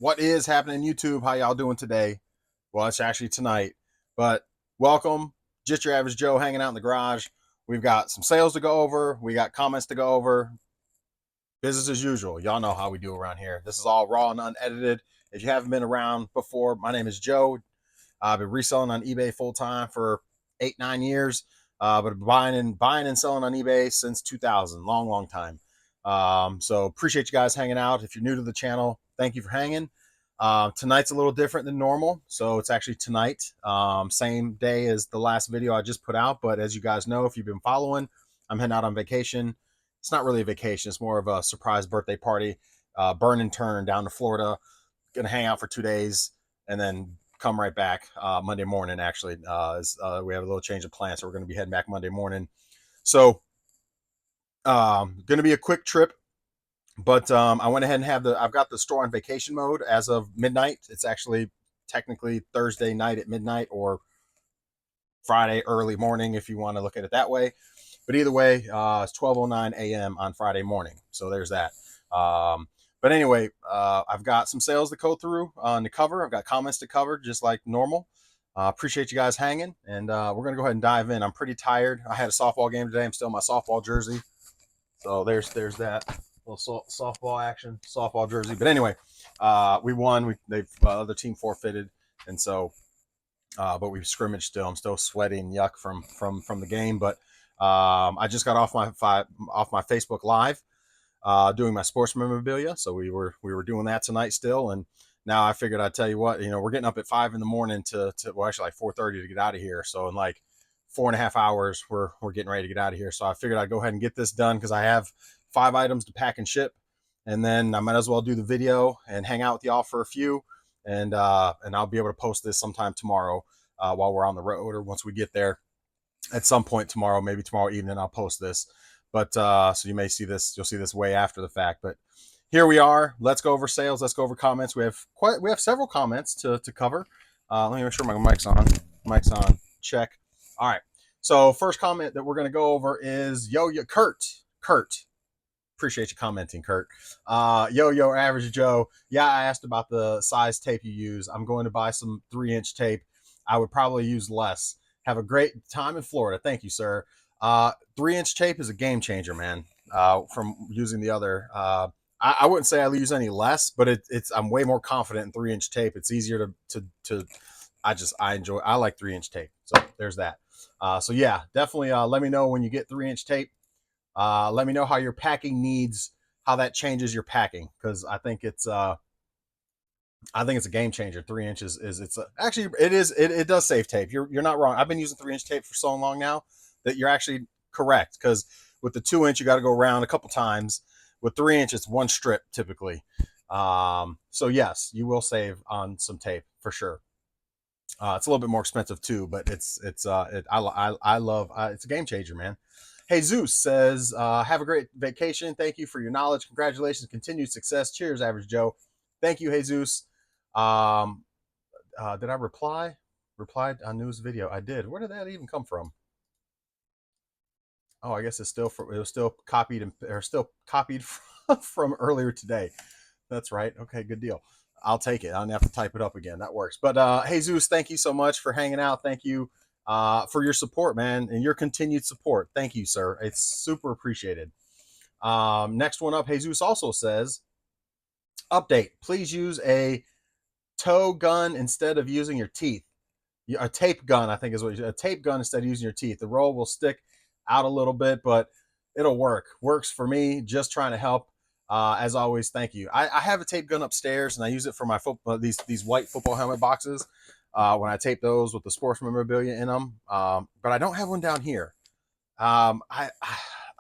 What is happening, YouTube? How y'all doing today? Well, it's actually tonight, but welcome. Just your average Joe hanging out in the garage. We've got some sales to go over. We got comments to go over. Business as usual. Y'all know how we do around here. This is all raw and unedited. If you haven't been around before, my name is Joe. I've been reselling on eBay full time for 8-9 years, but buying and selling on eBay since 2000. Long time. So appreciate you guys hanging out. If you're new to the channel, thank you for hanging. Tonight's a little different than normal, so it's actually tonight, same day as the last video I just put out. But as you guys know, if you've been following, I'm heading out on vacation. It's not really a vacation, it's more of a surprise birthday party. Burn and turn down to Florida. Gonna hang out for 2 days and then come right back Monday morning. Actually, we have a little change of plans, so we're gonna be heading back Monday morning. So gonna be a quick trip. But I went ahead and I've got the store on vacation mode as of midnight. It's actually technically Thursday night at midnight or Friday early morning if you want to look at it that way. But either way, it's 12:09 a.m. on Friday morning. So there's that. But anyway, I've got some sales to go through on the cover. I've got comments to cover just like normal. Appreciate you guys hanging. And we're going to go ahead and dive in. I'm pretty tired. I had a softball game today. I'm still in my softball jersey. So there's that. Little softball action, softball jersey. But anyway, we won. The other team forfeited, and so, but we scrimmaged still. I'm still sweating yuck from the game. But I just got off my Facebook Live, doing my sports memorabilia. So we were doing that tonight still, and now I figured I'd tell you what, we're getting up at 5 in the morning to well, actually like 4:30 to get out of here. So in like 4.5 hours, we're getting ready to get out of here. So I figured I'd go ahead and get this done because I have 5 items to pack and ship, and then I might as well do the video and hang out with y'all for a few, and I'll be able to post this sometime tomorrow while we're on the road, or once we get there at some point tomorrow, maybe tomorrow evening I'll post this. But so you may see this, you'll see this way after the fact. But here we are. Let's go over sales. Let's go over comments. We have several comments to cover. Let me make sure my mic's on. Mic's on. Check. All right. So first comment that we're going to go over is Kurt. Appreciate you commenting, Kurt. Yo, Average Joe. Yeah, I asked about the size tape you use. I'm going to buy some 3-inch tape. I would probably use less. Have a great time in Florida. Thank you, sir. 3-inch tape is a game changer, man. From using the other, I wouldn't say I use any less, but I'm way more confident in 3-inch tape. It's easier to I like 3-inch tape. So there's that. So yeah, definitely let me know when you get 3-inch tape. Let me know how your packing needs, how that changes your packing, because I think it's a game changer. 3 inches actually it does save tape. You're not wrong. I've been using 3-inch tape for so long now that you're actually correct, because with the 2-inch you got to go around a couple times. With 3-inch it's one strip typically. So yes, you will save on some tape for sure. It's a little bit more expensive too, but I love it's a game changer, man. Hey, Zeus says, have a great vacation. Thank you for your knowledge. Congratulations. Continued success. Cheers, Average Joe. Thank you, Jesus. Did I reply? Replied on news video. I did. Where did that even come from? Oh, I guess it was still copied from earlier today. That's right. Okay, good deal. I'll take it. I don't have to type it up again. That works. But hey, Zeus, thank you so much for hanging out. Thank you for your support, man, and your continued support. Thank you, sir. It's super appreciated. Next one up, Jesus also says, update, please use a toe gun instead of using your teeth. A tape gun, I think is what a tape gun instead of using your teeth. The roll will stick out a little bit, but it'll work. Works for me. Just trying to help. As always, thank you. I have a tape gun upstairs, and I use it for my football, these white football helmet boxes. When I tape those with the sports memorabilia in them, but I don't have one down here. I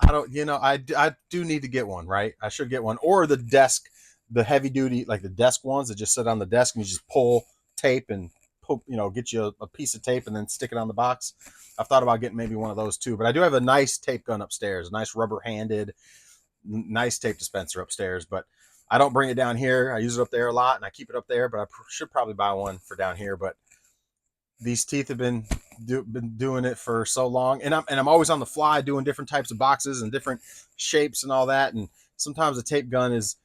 don't, I do need to get one, right? I should get one, or the desk, the heavy duty, like the desk ones that just sit on the desk and you just pull tape and get you a piece of tape and then stick it on the box. I've thought about getting maybe one of those too, but I do have a nice tape gun upstairs, a nice rubber handed, nice tape dispenser upstairs, but I don't bring it down here. I use it up there a lot and I keep it up there, but I should probably buy one for down here. But these teeth have been doing it for so long, and I'm always on the fly doing different types of boxes and different shapes and all that. And sometimes a tape gun is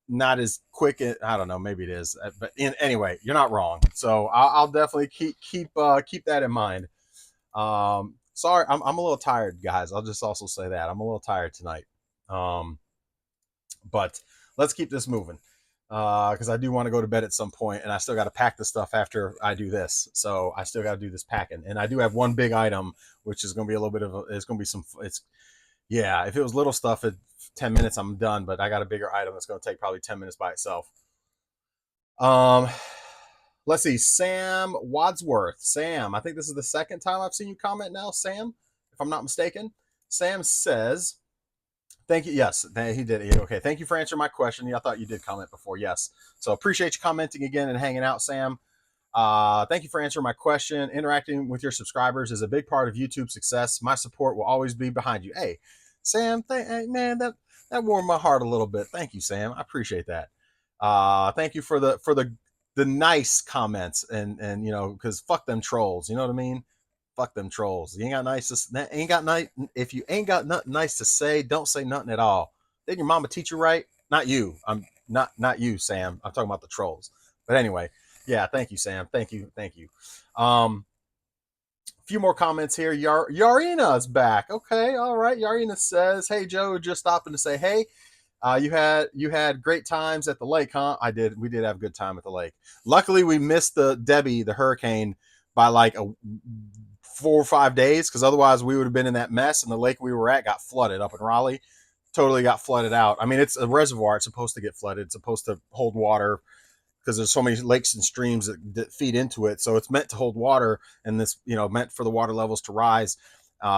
not as quick. I don't know, maybe it is, but anyway, you're not wrong. So I'll definitely keep that in mind. Sorry, I'm a little tired, guys. I'll just also say that I'm a little tired tonight. Um, but let's keep this moving because I do want to go to bed at some point, and I still got to pack the stuff after I do this. So I still got to do this packing, and I do have one big item, which is going to be a little bit of. It's going to be some. It's yeah. If it was little stuff, at 10 minutes I'm done. But I got a bigger item that's going to take probably 10 minutes by itself. Um, let's see. Sam Wadsworth. Sam, I think this is the second time I've seen you comment now. Sam, if I'm not mistaken. Sam says, thank you. Yes, he did. Okay. Thank you for answering my question. Yeah, I thought you did comment before. Yes. So appreciate you commenting again and hanging out, Sam. Thank you for answering my question. Interacting with your subscribers is a big part of YouTube's success. My support will always be behind you. Hey, Sam, hey, man, that warmed my heart a little bit. Thank you, Sam. I appreciate that. Thank you for the nice comments and because fuck them trolls. You know what I mean? Fuck them trolls. You ain't got nice to, ain't got nice. If you ain't got nothing nice to say, don't say nothing at all. Did your mama teach you right? Not you. I'm not you, Sam. I'm talking about the trolls. But anyway, yeah. Thank you, Sam. Thank you. A few more comments here. Yarina's back. Okay, all right. Yarina says, "Hey Joe, just stopping to say hey. You had great times at the lake, huh? I did. We did have a good time at the lake. Luckily, we missed the Debbie, the hurricane, by like 4 or 5 days, because otherwise we would have been in that mess. And the lake we were at got flooded up in Raleigh. Totally got flooded out. I mean, it's a reservoir. It's supposed to get flooded. It's supposed to hold water because there's so many lakes and streams that feed into it. So it's meant to hold water, and this, meant for the water levels to rise.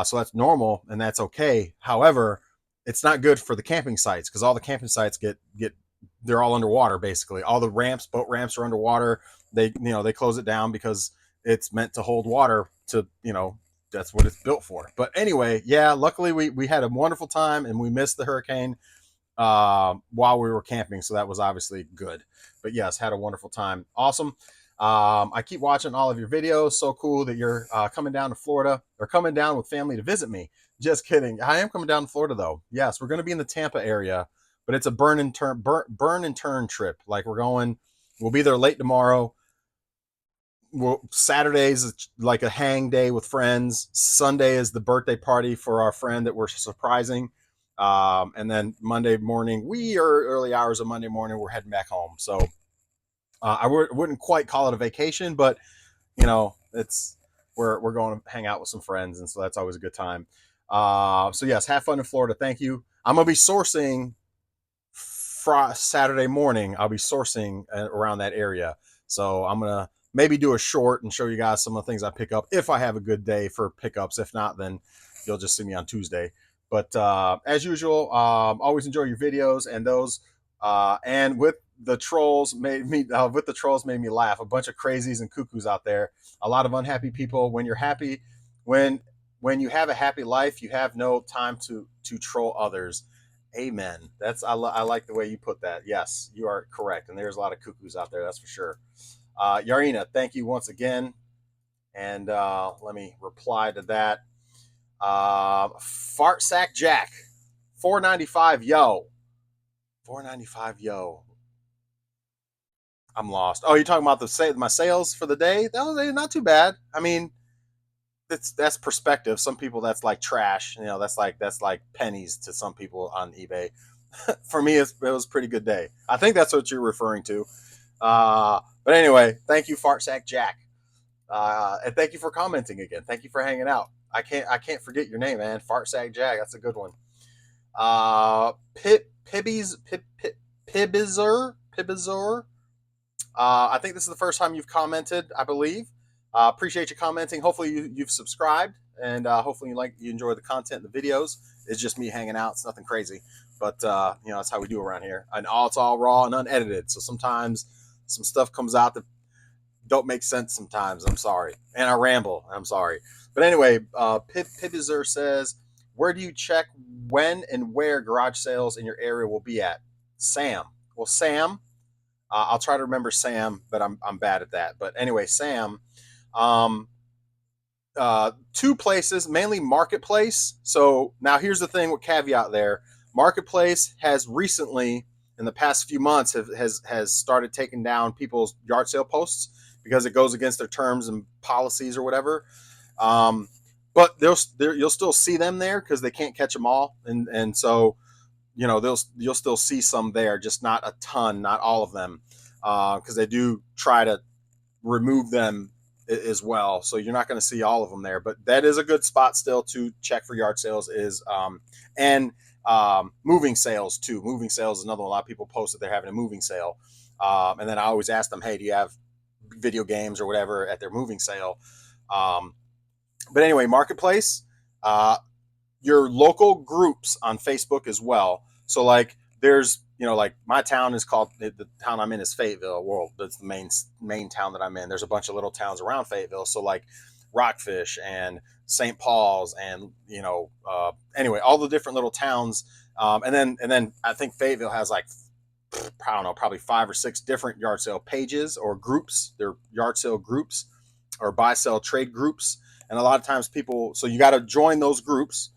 So that's normal and that's okay. However, it's not good for the camping sites because all the camping sites get they're all underwater basically. All the ramps, boat ramps are underwater. They close it down because it's meant to hold water to, that's what it's built for. But anyway, yeah, luckily we had a wonderful time and we missed the hurricane while we were camping. So that was obviously good. But yes, had a wonderful time. Awesome. I keep watching all of your videos. So cool that you're coming down to Florida or coming down with family to visit me. Just kidding. I am coming down to Florida though. Yes, we're going to be in the Tampa area, but it's a burn and turn trip. Like we'll be there late tomorrow. Saturday's like a hang day with friends. Sunday is the birthday party for our friend that we're surprising. And then Monday morning, early hours of Monday morning, we're heading back home. So I wouldn't quite call it a vacation, but it's we're going to hang out with some friends, and so that's always a good time. So yes, have fun in Florida. Thank you. I'm gonna be sourcing Saturday morning. I'll be sourcing around that area, so I'm gonna maybe do a short and show you guys some of the things I pick up if I have a good day for pickups. If not, then you'll just see me on Tuesday. But as usual, always enjoy your videos, and those and with the trolls made me laugh. A bunch of crazies and cuckoos out there. A lot of unhappy people. When you're happy, when you have a happy life, you have no time to troll others. Amen. I like the way you put that. Yes, you are correct. And there's a lot of cuckoos out there. That's for sure. Yarina, thank you once again. And let me reply to that. Fart Sack Jack, $4.95 yo. $4.95 yo. I'm lost. Oh, you're talking about my sales for the day? That was not too bad. I mean, that's perspective. Some people that's like trash. That's like pennies to some people on eBay. For me, it was a pretty good day. I think that's what you're referring to. But anyway, thank you, Fart Sack Jack, and thank you for commenting again. Thank you for hanging out. I can't forget your name, man. Fart Sack Jack. That's a good one. Pibizer. I think this is the first time you've commented, I believe. Appreciate you commenting. Hopefully you've subscribed, and hopefully you enjoy the content and the videos. It's just me hanging out. It's nothing crazy, but that's how we do around here. And it's all raw and unedited. So sometimes some stuff comes out that don't make sense. Sometimes I'm sorry, and I ramble. I'm sorry, but anyway, Pibizer says, "Where do you check when and where garage sales in your area will be at?" Sam. Well, Sam. I'll try to remember Sam, but I'm bad at that. But anyway, Sam, two places, mainly Marketplace. So now here's the thing with caveat there. Marketplace has recently, in the past few months has started taking down people's yard sale posts because it goes against their terms and policies or whatever. But you'll still see them there because they can't catch them all, and so you'll still see some there, just not a ton, not all of them, because they do try to remove them as well. So you're not going to see all of them there, but that is a good spot still to check for yard sales and moving sales too. Moving sales is another one. A lot of people post that they're having a moving sale. And then I always ask them, hey, do you have video games or whatever at their moving sale? But anyway, marketplace, your local groups on Facebook as well. So like there's, like my town is called, the town I'm in is Fayetteville. Well, that's the main town that I'm in. There's a bunch of little towns around Fayetteville. So like Rockfish and St. Paul's and, anyway, all the different little towns. And then I think Fayetteville has like, I don't know, probably 5 or 6 different yard sale pages or groups. They're yard sale groups or buy, sell, trade groups. And a lot of times so you got to join those groups.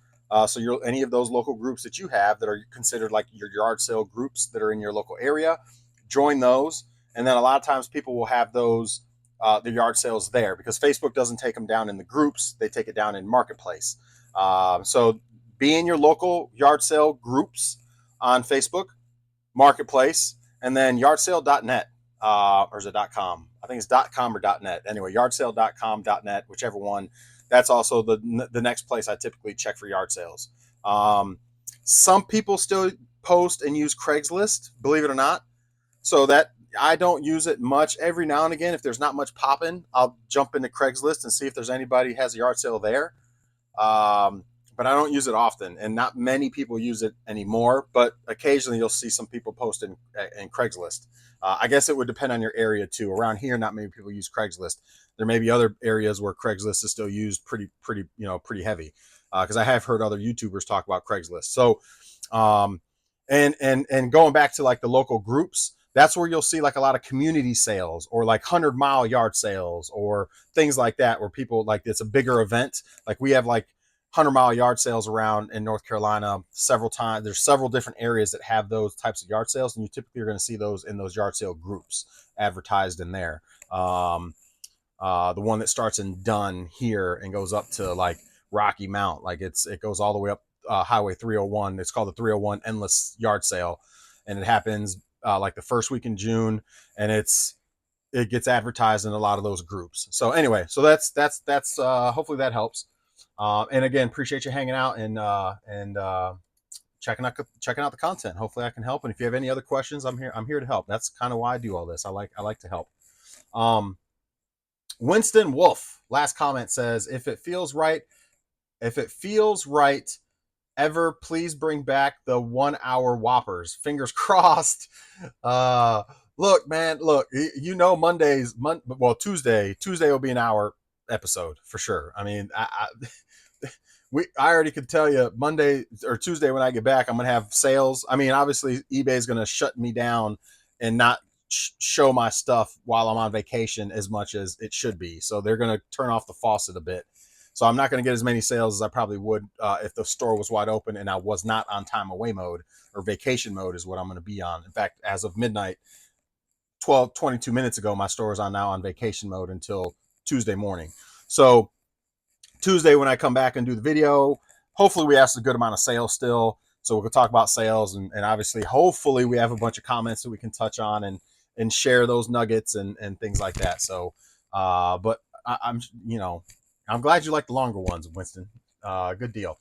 So any of those local groups that you have that are considered like your yard sale groups that are in your local area, join those. And then a lot of times people will have those, the yard sales there because Facebook doesn't take them down in the groups. They take it down in marketplace. So be in your local yard sale groups on Facebook, marketplace, and then yardsale.net, or is it .com? I think it's .com or .net. Anyway, yardsale.com, .net, whichever one. That's also the next place I typically check for yard sales. Some people still post and use Craigslist, believe it or not. So that I don't use it much. Every now and again, if there's not much popping, I'll jump into Craigslist and see if there's anybody who has a yard sale there. But I don't use it often, and not many people use it anymore. But occasionally you'll see some people post in Craigslist. I guess it would depend on your area too. Around here, not many people use Craigslist. There may be other areas where Craigslist is still used pretty heavy. Because I have heard other YouTubers talk about Craigslist. So, and going back to like the local groups, that's where you'll see like a lot of community sales or like 100-mile yard sales or things like that, where people like it's a bigger event. Like we have like 100-mile yard sales around in North Carolina several times. There's several different areas that have those types of yard sales, and you typically are going to see those in those yard sale groups advertised in there. The one that starts in Dunn here and goes up to like Rocky Mount, like it goes all the way up Highway 301. It's called the 301 Endless Yard Sale, and it happens like the first week in June, and it gets advertised in a lot of those groups. So anyway, so that's hopefully that helps. And again, appreciate you hanging out and checking out the content. Hopefully I can help. And if you have any other questions, I'm here to help. That's kind of why I do all this. I like to help. Winston Wolf, last comment says, if it feels right, ever, please bring back the 1 hour Whoppers. Fingers crossed. Look, man, Tuesday will be an hour episode for sure. I mean, I already could tell you Monday or Tuesday when I get back, I'm going to have sales. I mean, obviously eBay is going to shut me down and not show my stuff while I'm on vacation as much as it should be. So they're going to turn off the faucet a bit. So I'm not going to get as many sales as I probably would if the store was wide open and I was not on time away mode, or vacation mode is what I'm going to be on. In fact, as of midnight, 22 minutes ago, my store is now on vacation mode until Tuesday morning. So Tuesday, when I come back and do the video, hopefully we have a good amount of sales still. So we'll talk about sales, and obviously, hopefully we have a bunch of comments that we can touch on and share those nuggets and things like that. So, but I'm glad you like the longer ones, Winston. Good deal.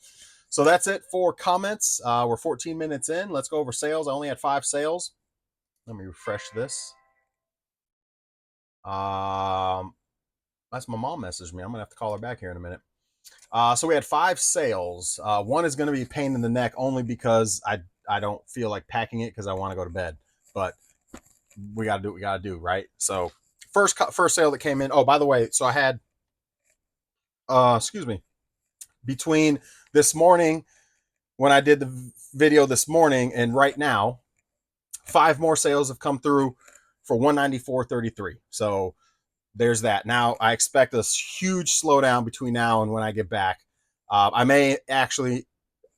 So that's it for comments. We're 14 minutes in. Let's go over sales. I only had 5 sales. Let me refresh this. That's my mom messaged me. I'm gonna have to call her back here in a minute. So we had 5 sales. One is going to be a pain in the neck only because I don't feel like packing it because I want to go to bed. But we got to do what we got to do, right? So first sale that came in. Oh, by the way, so I had, between this morning when I did the video this morning and right now, 5 more sales have come through for $194.33. So there's that. Now I expect a huge slowdown between now and when I get back. I may actually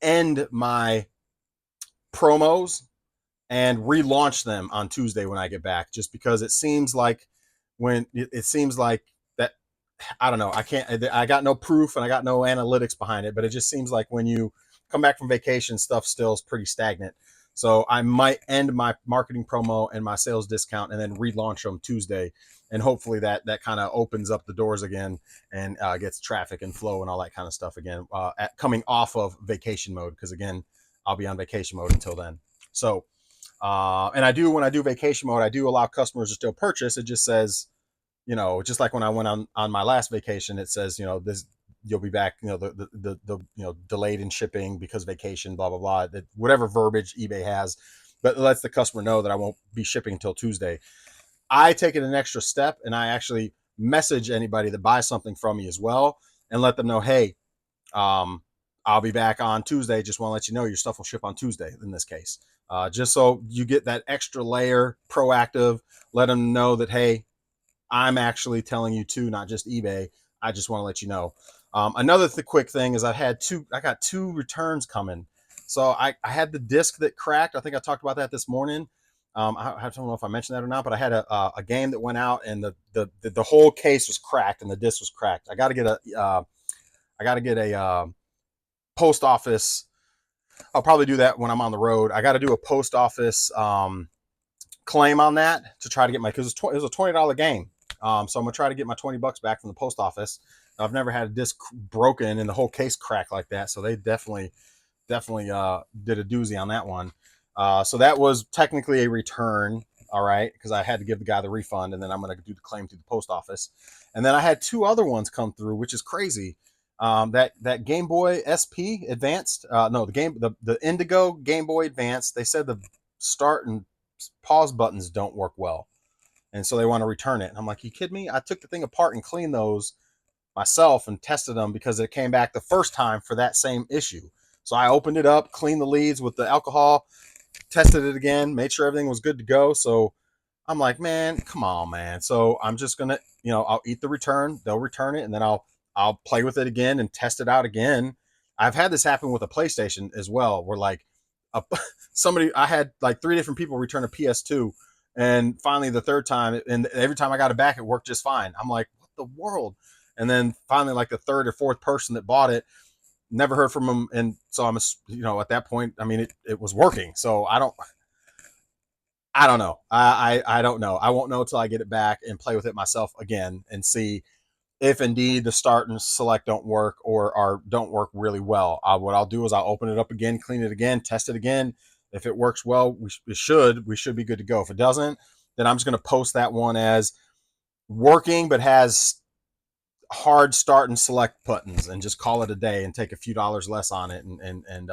end my promos and relaunch them on Tuesday when I get back, just because it seems like it seems like that, I don't know. I got no proof and I got no analytics behind it, but it just seems like when you come back from vacation, stuff still is pretty stagnant. So I might end my marketing promo and my sales discount and then relaunch them Tuesday. And hopefully that kind of opens up the doors again and gets traffic and flow and all that kind of stuff again, coming off of vacation mode. Because again, I'll be on vacation mode until then. So, and when I do vacation mode, I do allow customers to still purchase. It just says, just like when I went on my last vacation, it says, this, you'll be back, the delayed in shipping because vacation, blah, blah, blah, that whatever verbiage eBay has, but it lets the customer know that I won't be shipping until Tuesday. I take it an extra step and I actually message anybody that buys something from me as well and let them know, hey, I'll be back on Tuesday. Just want to let you know your stuff will ship on Tuesday in this case. Just so you get that extra layer, proactive, let them know that, hey, I'm actually telling you too, not just eBay. I just want to let you know. Another quick thing is I got two returns coming. So I had the disc that cracked. I think I talked about that this morning. I don't know if I mentioned that or not, but I had a game that went out and the whole case was cracked and the disc was cracked. I got to get a post office. I'll probably do that when I'm on the road. I got to do a post office claim on that to try to get because it was a $20 game. So I'm gonna try to get my $20 back from the post office. I've never had a disc broken and the whole case cracked like that, so they definitely did a doozy on that one. So that was technically a return, all right, because I had to give the guy the refund, and then I'm gonna do the claim through the post office. And then I had two other ones come through, which is crazy. That Game Boy SP Advanced, no, the Indigo Game Boy Advanced. They said the start and pause buttons don't work well, and so they want to return it. And I'm like, you kidding me? I took the thing apart and cleaned those myself and tested them because it came back the first time for that same issue. So I opened it up, cleaned the leads with the alcohol, tested it again, made sure everything was good to go. So I'm like, man, come on, man. So I'm just gonna, I'll eat the return. They'll return it, and then I'll play with it again and test it out again. I've had this happen with a PlayStation as well, where like a, I had like 3 different people return a PS2, and finally the third time, and every time I got it back, it worked just fine. I'm like, what the world? And then finally, like the third or fourth person that bought it, never heard from them, and so I'm, at that point, I mean, it was working. So I don't know. I don't know. I won't know until I get it back and play with it myself again and see if indeed the start and select don't work or don't work really well. What I'll do is I'll open it up again, clean it again, test it again. If it works well, we should be good to go. If it doesn't, then I'm just going to post that one as working but has hard start and select buttons and just call it a day and take a few dollars less on it and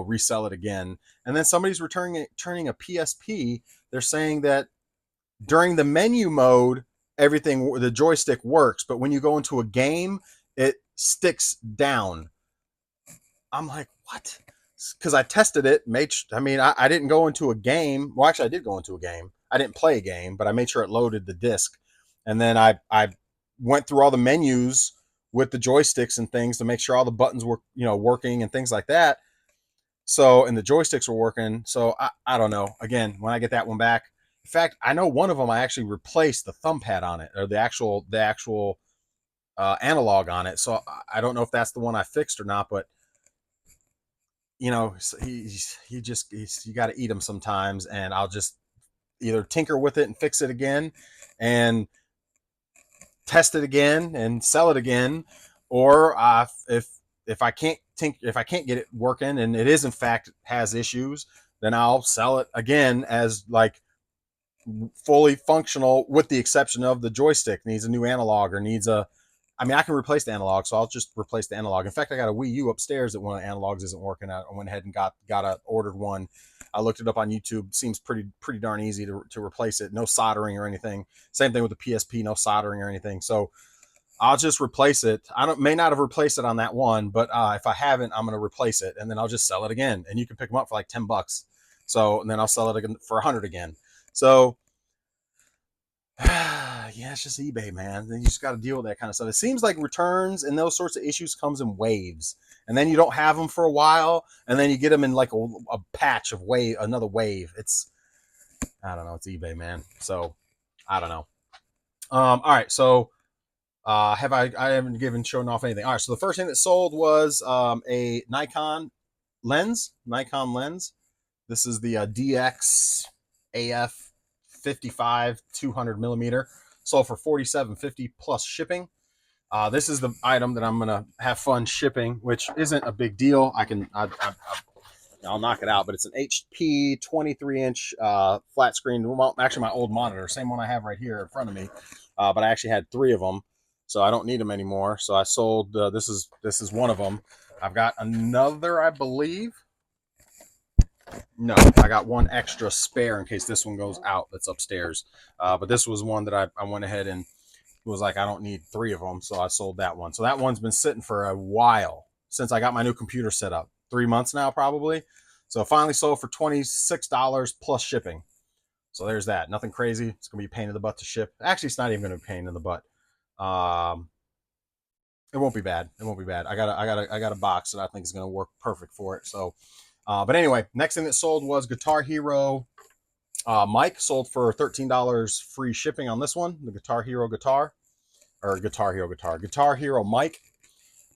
resell it again. And then somebody's returning a PSP. They're saying that during the menu mode, everything, the joystick works, but when you go into a game, it sticks down. I'm like, what? Because I tested it. I didn't go into a game. Well, actually, I did go into a game. I didn't play a game, but I made sure it loaded the disc, and then I went through all the menus with the joysticks and things to make sure all the buttons were working and things like that. So, and the joysticks were working. So I don't know. Again, when I get that one back, in fact, I know one of them I actually replaced the thumb pad on it, or the actual analog on it. So I don't know if that's the one I fixed or not, but you got to eat them sometimes, and I'll just either tinker with it and fix it again, and test it again and sell it again, or if I can't get it working and it is in fact has issues, then I'll sell it again as like fully functional, with the exception of the joystick needs a new analog or needs a. I mean, I can replace the analog, so I'll just replace the analog. In fact, I got a Wii U upstairs that one of the analogs isn't working. I went ahead and ordered one. I looked it up on YouTube. Seems pretty darn easy to replace it. No soldering or anything. Same thing with the PSP. No soldering or anything. So I'll just replace it. May not have replaced it on that one, but if I haven't, I'm going to replace it, and then I'll just sell it again. And you can pick them up for like $10. So, and then I'll sell it again for 100 again. So yeah, it's just eBay, man. You just got to deal with that kind of stuff. It seems like returns and those sorts of issues comes in waves, and then you don't have them for a while, and then you get them in like a patch of another wave. It's, I don't know, it's eBay, man. So I don't know. All right, so I haven't shown off anything. All right, so the first thing that sold was a Nikon lens. This is the DX AF 55 200 millimeter. Sold for $47.50 plus shipping. This is the item that I'm gonna have fun shipping, which isn't a big deal. I'll knock it out, but it's an HP 23-inch flat screen. Well, actually, my old monitor, same one I have right here in front of me, but I actually had 3 of them, so I don't need them anymore. So I sold. This is one of them. I've got another, I believe. No, I got one extra spare in case this one goes out. That's upstairs. But this was one that I went ahead and was like, I don't need 3 of them, so I sold that one. So that one's been sitting for a while since I got my new computer set up. 3 months now, probably. So finally sold for $26 plus shipping. So there's that. Nothing crazy. It's gonna be a pain in the butt to ship. Actually, it's not even gonna be a pain in the butt. It won't be bad. It won't be bad. I got a box that I think is gonna work perfect for it. So, but anyway, next thing that sold was Guitar Hero mic. Sold for $13 free shipping on this one. The Guitar Hero guitar. Guitar Hero mic.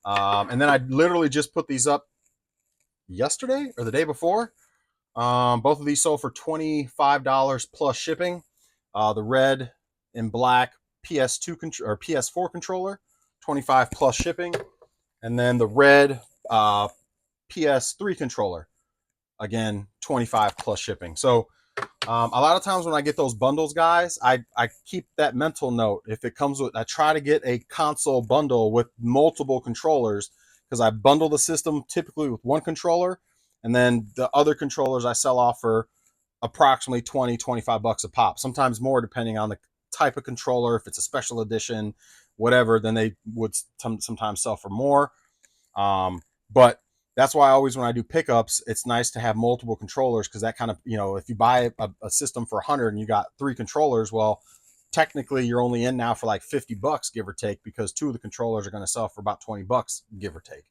And then I literally just put these up yesterday or the day before. Both of these sold for $25 plus shipping. The red and black PS2 or PS4 controller, 25 plus shipping. And then the red PS3 controller, again, 25 plus shipping. So a lot of times when I get those bundles, guys, I keep that mental note. If it comes with, I try to get a console bundle with multiple controllers, because I bundle the system typically with one controller, and then the other controllers I sell off for approximately 20-25 bucks a pop, sometimes more depending on the type of controller. If it's a special edition, whatever, then they would sometimes sell for more. But that's why when I do pickups, it's nice to have multiple controllers, because that kind of, if you buy a system for 100 and you got 3 controllers, well, technically you're only in now for like 50 bucks, give or take, because 2 of the controllers are going to sell for about 20 bucks, give or take.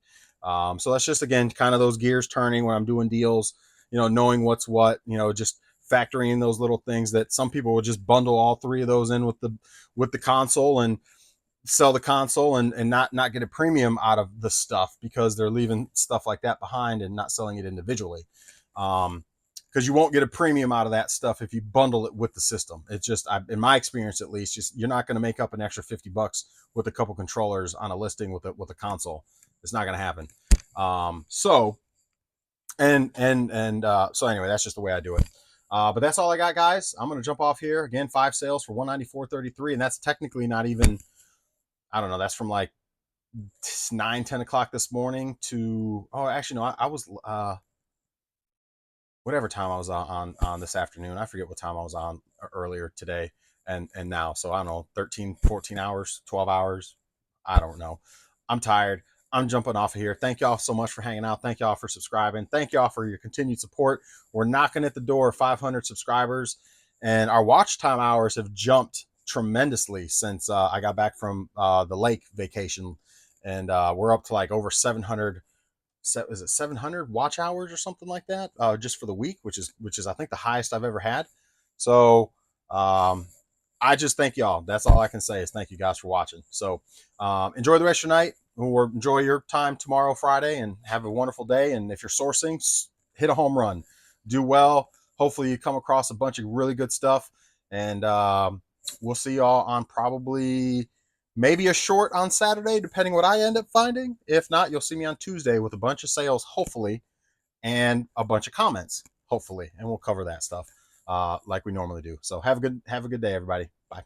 So that's just, again, kind of those gears turning when I'm doing deals, knowing what's what, just factoring in those little things that some people will just bundle all 3 of those in with the console and sell the console and not get a premium out of the stuff, because they're leaving stuff like that behind and not selling it individually. Because you won't get a premium out of that stuff if you bundle it with the system. It's just, in my experience at least, just you're not going to make up an extra 50 bucks with a couple controllers on a listing with a console. It's not going to happen. So anyway, that's just the way I do it. But that's all I got, guys. I'm going to jump off here. Again, 5 sales for $194.33, and that's technically not even, I don't know, that's from like 9-10 o'clock this morning to, oh, actually, no, I was, whatever time I was on this afternoon. I forget what time I was on earlier today and now. So I don't know, 13, 14 hours, 12 hours. I don't know. I'm tired. I'm jumping off of here. Thank y'all so much for hanging out. Thank y'all for subscribing. Thank y'all for your continued support. We're knocking at the door of 500 subscribers, and our watch time hours have jumped tremendously since I got back from the lake vacation, and we're up to like over 700. Is it 700 watch hours or something like that, just for the week, which is I think the highest I've ever had. So I just thank y'all. That's all I can say is thank you guys for watching. So enjoy the rest of your night, or enjoy your time tomorrow, Friday, and have a wonderful day. And if you're sourcing, hit a home run, do well. Hopefully you come across a bunch of really good stuff, and we'll see y'all on probably maybe a short on Saturday, depending what I end up finding. If not, you'll see me on Tuesday with a bunch of sales, hopefully, and a bunch of comments, hopefully, and we'll cover that stuff like we normally do. So have a good day, everybody. Bye.